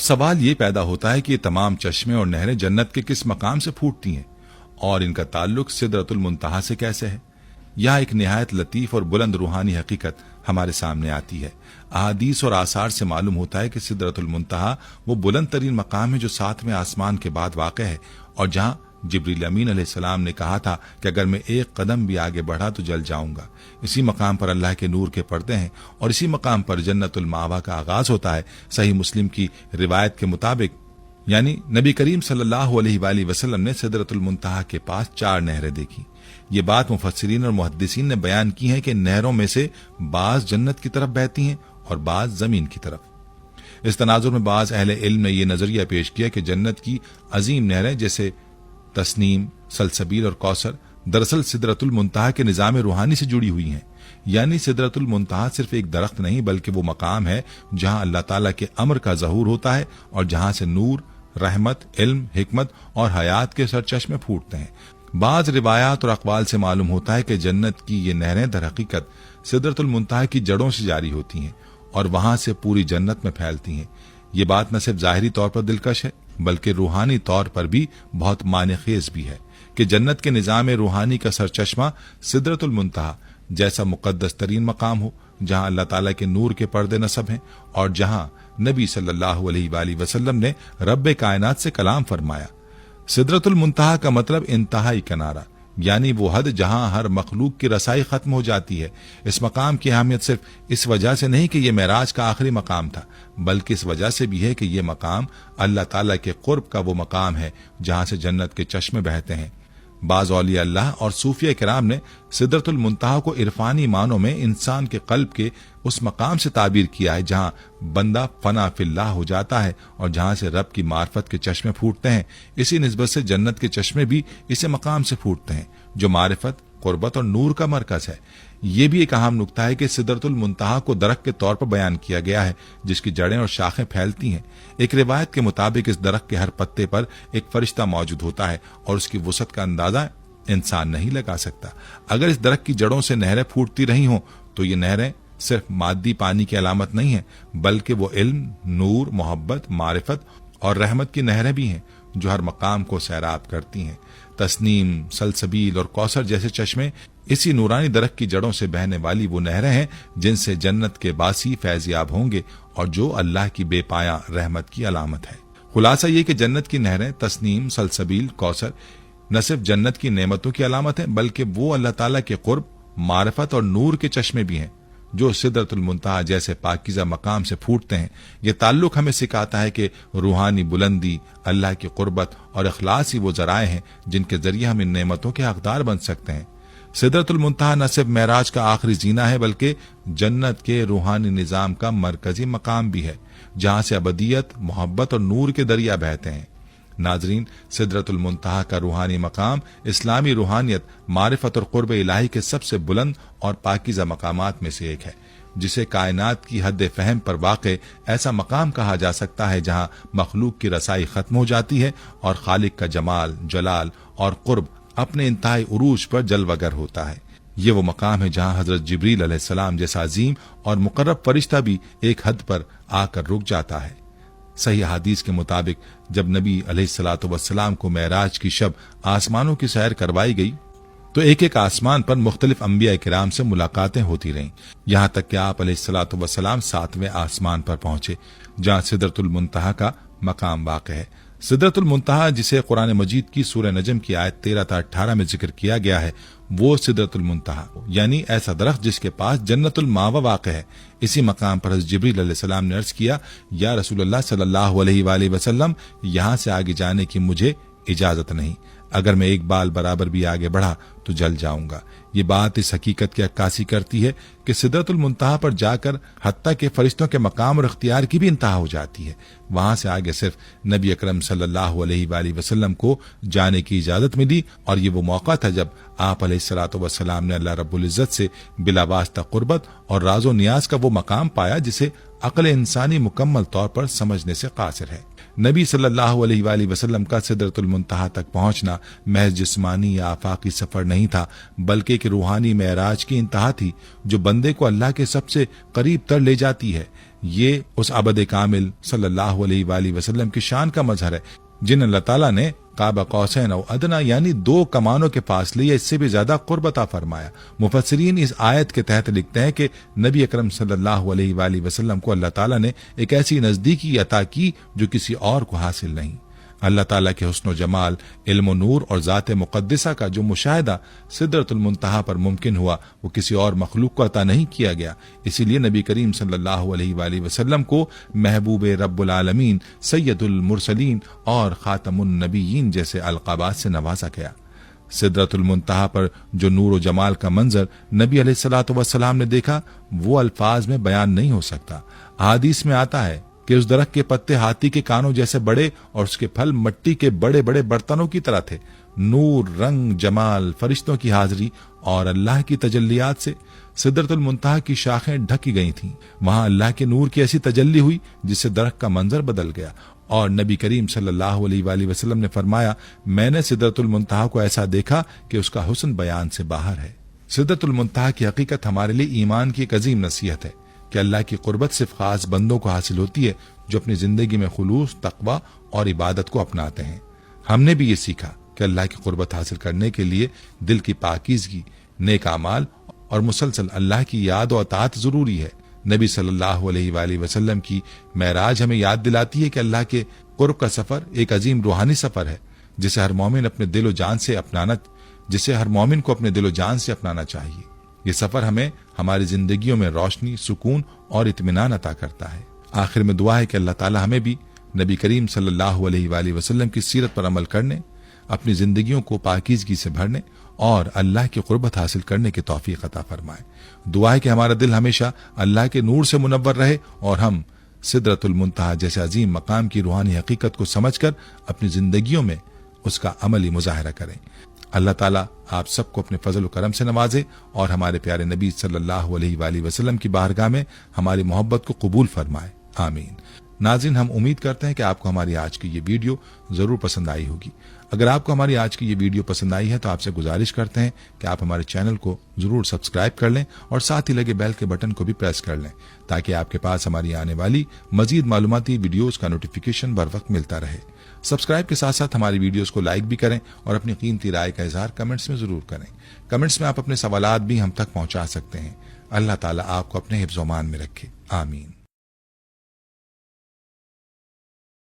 सवाल ये पैदा होता है कि ये तमाम चश्मे और नहरें जन्नत के किस मकाम से फूटती हैं और इनका ताल्लुक सिदरतुल मुंतहा से कैसे है। यहाँ एक निहायत लतीफ और बुलंद रूहानी हकीकत हमारे सामने आती है। अहादीस और आसार से मालूम होता है कि सिदरतुल मुंतहा वो बुलंद तरीन मकाम है जो 7वें आसमान के बाद वाक़ है और जहाँ जिब्रील अमीन अलैहिस्सलाम ने कहा था कि अगर मैं एक कदम भी आगे बढ़ा तो जल जाऊंगा। इसी मकाम पर अल्लाह के नूर के पर्दे हैं और इसी मकाम पर जन्नतुल मावा का आगाज होता है। सही मुस्लिम की रिवायत के मुताबिक यानी नबी करीम सल्लल्लाहु अलैहि वसल्लम ने सिदरतुल मुंतहा के पास 4 नहरें देखी। ये बात मुफस्सिरीन और मुहद्दिसीन ने बयान की है कि नहरों में से बाज जन्नत की तरफ बहती हैं और बाज जमीन की तरफ। इस तनाजुर में बाज अहले इल्म ने यह नजरिया पेश किया कि जन्नत की अजीम नहरें जैसे तस्नीम, सलसबील और कौसर दरअसल सिदरतुल मुंतहा के निजाम रूहानी से जुड़ी हुई हैं। यानी सिदरतुल मुंतहा सिर्फ एक दरख्त नहीं बल्कि वो मकाम है जहां अल्लाह ताला के अमर का ज़हूर होता है और जहां से नूर, रहमत, इल्म, हिकमत और हयात के सरचश्मे फूटते हैं। बाज रिवायात और अक़वाल से मालूम होता है कि जन्नत की ये नहरें दर हकीकत सिदरतुल मुंतहा की जड़ों से जारी होती हैं और वहां से पूरी जन्नत में फैलती हैं। ये बात न सिर्फ ज़ाहिरी तौर पर दिलकश है बल्कि रूहानी तौर पर भी बहुत मानेखेज भी है कि जन्नत के निज़ाम रूहानी का सरचश्मा सिदरतुल मुंतहा जैसा मुक़द्दस तरीन मकाम हो जहां अल्लाह ताला के नूर के पर्दे नसब हैं और जहां नबी सल्लल्लाहु अलैहि वसल्लम ने रब्बे कायनात से कलाम फरमाया। सिदरतुल मुंतहा का मतलब इंतहाई किनारा यानी वो हद जहां हर मखलूक की रसाई खत्म हो जाती है। इस मकाम की अहमियत सिर्फ इस वजह से नहीं कि यह मेराज का आखिरी मकाम था बल्कि इस वजह से भी है कि यह मकाम अल्लाह ताला के कुर्ब का वो मकाम है जहां से जन्नत के चश्मे बहते हैं। बाज़ औलिया अल्लाह और सूफिया किराम ने सिदरतुल मुंतहा को इरफानी मानों में इंसान के कल्ब के उस मकाम से ताबीर किया है जहां बंदा फना फिल्लाह हो जाता है और जहां से रब की मार्फत के चश्मे फूटते हैं। इसी निस्बत से जन्नत के चश्मे भी इसी मकाम से फूटते हैं जो मारिफत, कुर्बत और नूर का मरकज है। ये भी एक अहम नुक्ता है कि सिदरतुल मुंतहा को दरख्त के तौर पर बयान किया गया है जिसकी जड़ें और शाखें फैलती हैं। एक रिवायत के मुताबिक इस दरख्त के हर पत्ते पर एक फरिश्ता मौजूद होता है और उसकी वुसअत का अंदाजा इंसान नहीं लगा सकता। अगर इस दरख्त की जड़ों से नहरें फूटती रही हों तो ये नहरें सिर्फ मादी पानी की अलामत नहीं है बल्कि वो इल्म, नूर, मोहब्बत, मारिफत और रहमत की नहरें भी हैं जो हर मकाम को सैराब करती हैं। तस्नीम, सलसबील और कौसर जैसे चश्मे इसी नूरानी दरख्त की जड़ों से बहने वाली वो नहरें हैं जिनसे जन्नत के बासी फैज़याब होंगे और जो अल्लाह की बेपाया रहमत की अलामत है। खुलासा ये कि जन्नत की नहरें तस्नीम, सलसबील, कौसर न सिर्फ जन्नत की नेमतों की अलामत है बल्कि वो अल्लाह ताला के कुर्ब, मारिफत और नूर के चश्मे भी हैं जो सिदरतुल मुंतहा जैसे पाकीज़ा मकाम से फूटते हैं। ये ताल्लुक हमें सिखाता है कि रूहानी बुलंदी, अल्लाह की कुर्बत और इखलास ही वो जराए हैं जिनके जरिए हम इन नेमतों के हकदार बन सकते हैं। सिदरतुल मुंतहा न सिर्फ मेराज का आखिरी जीना है बल्कि जन्नत के रूहानी निज़ाम का मरकजी मकाम भी है जहां से अबदियत, मोहब्बत और नूर के दरिया बहते हैं। नाजरीन, सिदरतुल मुंतहा का रूहानी मकाम इस्लामी रूहानियत, मारिफत और कुर्ब इलाही के सबसे बुलंद और पाकीज़ा मकामात में से एक है जिसे कायनात की हद फहम पर वाक़े ऐसा मकाम कहा जा सकता है जहां मखलूक की रसाई खत्म हो जाती है और खालिक का जमाल, जलाल और कुर्ब अपने इंतहाई उरूज पर जलवगर होता है। ये वो मकाम है जहां हजरत जिब्रील अलैहिस्सलाम जैसा अजीम और मुकर्रब फरिश्ता भी एक हद पर आकर रुक जाता है। सही हदीस के मुताबिक जब नबी अलैहिस्सलातु वस्सलाम को मेराज की शब आसमानों की सैर करवाई गई तो एक एक आसमान पर मुख्तलिफ अंबिया किराम से मुलाकातें होती रहीं यहां तक कि आप अलैहिस्सलातु वस्सलाम 7वें आसमान पर पहुंचे जहां सिदरतुल मुंतहा का मकाम वाक़ है। सिदरतुल मुंतहा जिसे कुरान मजीद की सूरह नजम की आयत 13 था 18 में जिक्र किया गया है वो सिदरतुल मुंतहा यानी ऐसा दरख्त जिसके पास जन्नतुल मावा वाक़ है। इसी मकाम पर हज़रत जिब्रील अलैहिस्सलाम ने अर्ज किया, या रसूलुल्लाह सल्लल्लाहु अलैहि वसल्लम, यहां से आगे जाने की मुझे इजाजत नहीं, अगर मैं एक बाल बराबर भी आगे बढ़ा तो जल जाऊंगा। ये बात इस हकीकत की अक्कासी करती है कि सिदरतुल मुंतहा पर जाकर हत्ता के फरिश्तों के मकाम और इख्तियार की भी इंतहा हो जाती है। वहां से आगे सिर्फ नबी अकरम सल्लल्लाहु अलैहि वसल्लम को जाने की इजाजत मिली और ये वो मौका था जब आप अलैहिस्सलातु वस्सलाम ने अल्लाह रब्बुल इज्जत से बिला वास्ता कुर्बत और राजो नियाज का वो मकाम पाया जिसे अक्ल इंसानी मुकम्मल तौर पर समझने से कासिर है। नबी सल्लल्लाहु अलैहि वसल्लम का सिदरतुल मुंतहा तक पहुंचना महज जिस्मानी या आफाकी सफर नहीं था बल्कि एक रूहानी मेराज की इंतहा थी जो बंदे को अल्लाह के सबसे करीब तर ले जाती है। یہ اس عبد کامل صلی اللہ علیہ وآلہ وسلم کی شان کا مظہر ہے جن اللہ تعالیٰ نے قاب قوسین او ادنا یعنی 2 کمانوں کے فاصلے یا اس سے بھی زیادہ قرب عطا فرمایا۔ مفسرین اس آیت کے تحت لکھتے ہیں کہ نبی اکرم صلی اللہ علیہ وآلہ وسلم کو اللہ تعالیٰ نے ایک ایسی نزدیکی عطا کی جو کسی اور کو حاصل نہیں۔ اللہ تعالیٰ کے حسن و جمال، علم و نور اور ذات مقدسہ کا جو مشاہدہ سدرۃ المنتہا پر ممکن ہوا وہ کسی اور مخلوق کو عطا نہیں کیا گیا، اسی لیے نبی کریم صلی اللہ علیہ وآلہ وسلم کو محبوب رب العالمین، سید المرسلین اور خاتم النبیین جیسے القابات سے نوازا گیا۔ سدرۃ المنتہا پر جو نور و جمال کا منظر نبی علیہ الصلوۃ والسلام نے دیکھا وہ الفاظ میں بیان نہیں ہو سکتا۔ احادیث میں آتا ہے کہ اس درخت کے پتے ہاتھی کے کانوں جیسے بڑے اور اس کے پھل مٹی کے بڑے بڑے برتنوں کی طرح تھے۔ نور، رنگ، جمال، فرشتوں کی حاضری اور اللہ کی تجلیات سے سدرۃ المنتہا کی شاخیں ڈھکی گئی تھیں۔ وہاں اللہ کے نور کی ایسی تجلی ہوئی جس سے درخت کا منظر بدل گیا، اور نبی کریم صلی اللہ علیہ وآلہ وسلم نے فرمایا، میں نے سدرۃ المنتہا کو ایسا دیکھا کہ اس کا حسن بیان سے باہر ہے۔ سدرۃ المنتہا کی حقیقت ہمارے لیے ایمان کی ایک عظیم نصیحت ہے کہ اللہ کی قربت صرف خاص بندوں کو حاصل ہوتی ہے جو اپنی زندگی میں خلوص، تقوی اور عبادت کو اپناتے ہیں۔ ہم نے بھی یہ سیکھا کہ اللہ کی قربت حاصل کرنے کے لیے دل کی پاکیزگی، نیک اعمال اور مسلسل اللہ کی یاد و اطاعت ضروری ہے۔ نبی صلی اللہ علیہ وآلہ وسلم کی معراج ہمیں یاد دلاتی ہے کہ اللہ کے قرب کا سفر ایک عظیم روحانی سفر ہے جسے ہر مومن کو اپنے دل و جان سے اپنانا چاہیے۔ یہ سفر ہمیں ہماری زندگیوں میں روشنی، سکون اور اطمینان عطا کرتا ہے۔ آخر میں دعا ہے کہ اللہ تعالی ہمیں بھی نبی کریم صلی اللہ علیہ وآلہ وسلم کی سیرت پر عمل کرنے، اپنی زندگیوں کو پاکیزگی سے بھرنے اور اللہ کی قربت حاصل کرنے کی توفیق عطا فرمائے۔ دعا ہے کہ ہمارا دل ہمیشہ اللہ کے نور سے منور رہے اور ہم سدرۃ المنتہا جیسے عظیم مقام کی روحانی حقیقت کو سمجھ کر اپنی زندگیوں میں اس کا عملی مظاہرہ کریں۔ اللہ تعالیٰ آپ سب کو اپنے فضل و کرم سے نوازے اور ہمارے پیارے نبی صلی اللہ علیہ وآلہ وسلم کی بارگاہ میں ہماری محبت کو قبول فرمائے، آمین۔ ناظرین، ہم امید کرتے ہیں کہ آپ کو ہماری آج کی یہ ویڈیو ضرور پسند آئی ہوگی۔ اگر آپ کو ہماری آج کی یہ ویڈیو پسند آئی ہے تو آپ سے گزارش کرتے ہیں کہ آپ ہمارے چینل کو ضرور سبسکرائب کر لیں اور ساتھ ہی لگے بیل کے بٹن کو بھی پریس کر لیں تاکہ آپ کے پاس ہماری آنے والی مزید معلوماتی ویڈیوز کا نوٹیفیکیشن بر وقت ملتا رہے۔ سبسکرائب کے ساتھ ساتھ ہماری ویڈیوز کو لائک بھی کریں اور اپنی قیمتی رائے کا اظہار کمنٹس میں ضرور کریں۔ کمنٹس میں آپ اپنے سوالات بھی ہم تک پہنچا سکتے ہیں۔ اللہ تعالیٰ آپ کو اپنے حفظ و امان میں رکھے، آمین۔